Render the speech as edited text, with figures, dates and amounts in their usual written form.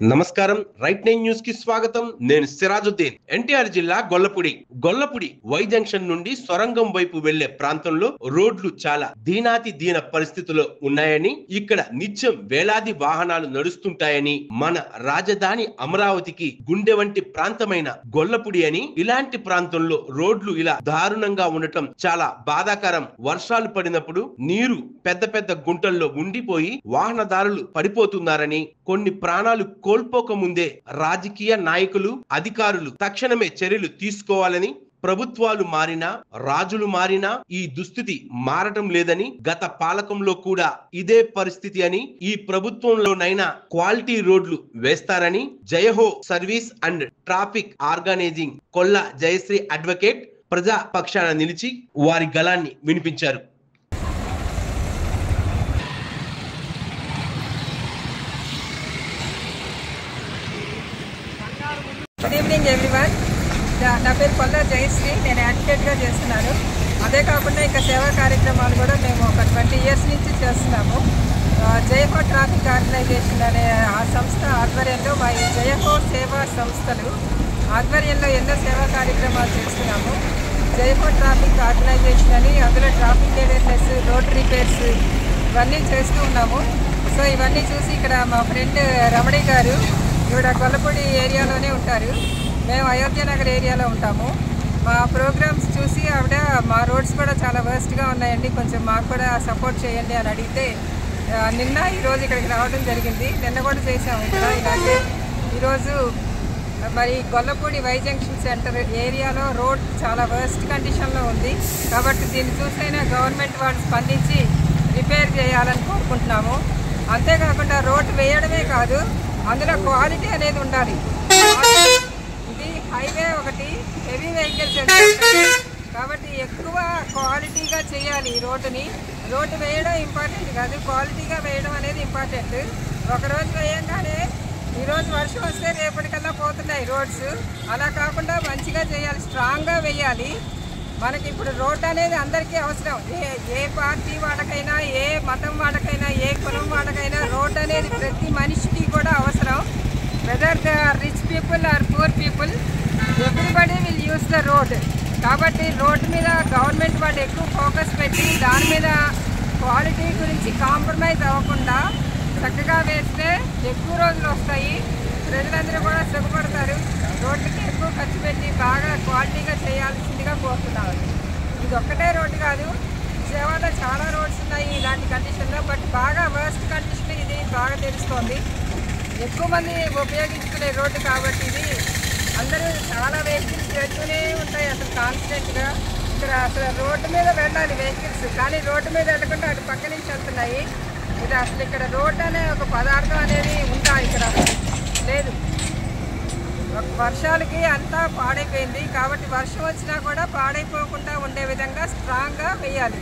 నమస్కారం. Right nine news కి స్వాగతం. నేను సిరాజుద్దీన్. ఎన్టీఆర్ జిల్లా గొల్లపూడి వై జంక్షన్ నుండి సొరంగం వైపు వెళ్లే ప్రాంతంలో రోడ్లు చాలా దీనాతి దీన పరిస్థితిలో ఉన్నాయని, ఇక్కడ నిత్యం వేలాది వాహనాలు నడుస్తుంటాయని, మన రాజధాని అమరావతికి గుండె వంటి ప్రాంతమైన గొల్లపూడి అని, ఇలాంటి ప్రాంతంలో రోడ్లు ఇలా దారుణంగా ఉండటం చాలా బాధాకరం. వర్షాలు పడినప్పుడు నీరు పెద్ద పెద్ద గుంటల్లో ఉండిపోయి వాహనదారులు పడిపోతున్నారని, కొన్ని ప్రాణాలు కోల్పోక ముందే రాజకీయ నాయకులు, అధికారులు తక్షణమే చర్యలు తీసుకోవాలని, ప్రభుత్వాలు మారినా, రాజులు మారినా ఈ దుస్థితి మారటం లేదని, గత పాలకంలో కూడా ఇదే పరిస్థితి అని, ఈ ప్రభుత్వంలోనైనా క్వాలిటీ రోడ్లు వేస్తారని Jayaho service and traffic organizing Kolla Jayasree advocate ప్రజా పక్షాన నిలిచి వారి గళాన్ని వినిపించారు. Good evening everyone. నా పేరు కొల్లా జయశ్రీ. నేను అడ్వకేట్గా చేస్తున్నాను. అదే కాకుండా ఇంకా సేవా కార్యక్రమాలు కూడా మేము ఒక 20 years నుంచి చేస్తున్నాము. జయహో ట్రాఫిక్ ఆర్గనైజేషన్ అనే ఆ సంస్థ ఆధ్వర్యంలో మా ఈ జయహో సేవా సంస్థలు ఆధ్వర్యంలో ఎన్నో సేవా కార్యక్రమాలు చేస్తున్నాము. జయహో ట్రాఫిక్ ఆర్గనైజేషన్ అని అందులో ట్రాఫిక్ అవేర్నెస్, రోడ్ రిపేర్స్ ఇవన్నీ చేస్తూ ఉన్నాము. సో ఇవన్నీ చూసి ఇక్కడ మా ఫ్రెండ్ రమణి గారు, ఈవిడ గొల్లపూడి ఏరియాలోనే ఉంటారు, మేము అయోధ్య నగర్ ఏరియాలో ఉంటాము. మా ప్రోగ్రామ్స్ చూసి ఆవిడ మా రోడ్స్ కూడా చాలా వర్స్ట్గా ఉన్నాయండి, కొంచెం మాకు కూడా సపోర్ట్ చేయండి అని అడిగితే నిన్న ఈరోజు ఇక్కడికి రావడం జరిగింది. నిన్న కూడా చేసాము ఇక్కడ. ఇలాగే ఈరోజు మరి గొల్లపూడి వై జంక్షన్ సెంటర్ ఏరియాలో రోడ్ చాలా వర్స్ట్ కండిషన్లో ఉంది. కాబట్టి దీన్ని చూసైనా గవర్నమెంట్ వాళ్ళు స్పందించి రిపేర్ చేయాలని కోరుకుంటున్నాము. అంతేకాకుండా రోడ్డు వేయడమే కాదు, అందులో క్వాలిటీ అనేది ఉండాలి. ఇది హైవే ఒకటి, హెవీ వెహికల్స్ కాబట్టి ఎక్కువ క్వాలిటీగా చేయాలి ఈ రోడ్డుని. రోడ్డు వేయడం ఇంపార్టెంట్ కాదు, క్వాలిటీగా వేయడం అనేది ఇంపార్టెంట్. ఒకరోజు వేయంగానే ఈరోజు వర్షం వస్తే రేపటికల్లా పోతున్నాయి రోడ్స్. అలా కాకుండా మంచిగా చేయాలి, స్ట్రాంగ్గా వేయాలి. మనకి ఇప్పుడు రోడ్డు అనేది అందరికీ అవసరం. ఏ పార్టీ వాళ్ళకైనా, ఏ మతం వాళ్ళకైనా, ఏ కులం వాళ్ళకైనా రోడ్డు అనేది ప్రతి మనిషికి కూడా అవసరం. Whether they are rich people are poor people, everybody will use the road. కాబట్టి రోడ్డు మీద గవర్నమెంట్ వాళ్ళు ఎక్కువ ఫోకస్ పెట్టి దాని మీద క్వాలిటీ గురించి కాంప్రమైజ్ అవ్వకుండా చక్కగా వేస్తే ఎక్కువ రోజులు వస్తాయి, ప్రజలందరూ కూడా సుఖపడతారు. రోడ్లకి ఎక్కువ ఖర్చు పెట్టి బాగా క్వాలిటీగా చేయాల్సిందిగా కోరుతున్నారు. ఇది ఒక్కటే రోడ్డు కాదు, సేవలో చాలా రోడ్స్ ఉన్నాయి ఇలాంటి కండిషన్లో. బట్ బాగా వర్స్ట్ కండిషన్ ఇది బాగా తెలుస్తోంది. ఎక్కువ మంది ఉపయోగించుకునే రోడ్డు కాబట్టి ఇది అందరూ చాలా వెహికల్స్ వెళ్తూనే ఉంటాయి. అసలు కాన్స్టెంట్గా ఇక్కడ అసలు రోడ్డు మీద వెళ్ళాలి వెహికల్స్, కానీ రోడ్డు మీద వెళ్ళకుండా అటు పక్క నుంచి వెళ్తున్నాయి. ఇది అసలు ఇక్కడ రోడ్డు అనే ఒక పదార్థం అనేది ఉందా ఇక్కడ లేదు. వర్షాలకి అంతా పాడైపోయింది. కాబట్టి వర్షం వచ్చినా కూడా పాడైపోకుండా ఉండే విధంగా స్ట్రాంగ్గా వేయాలి.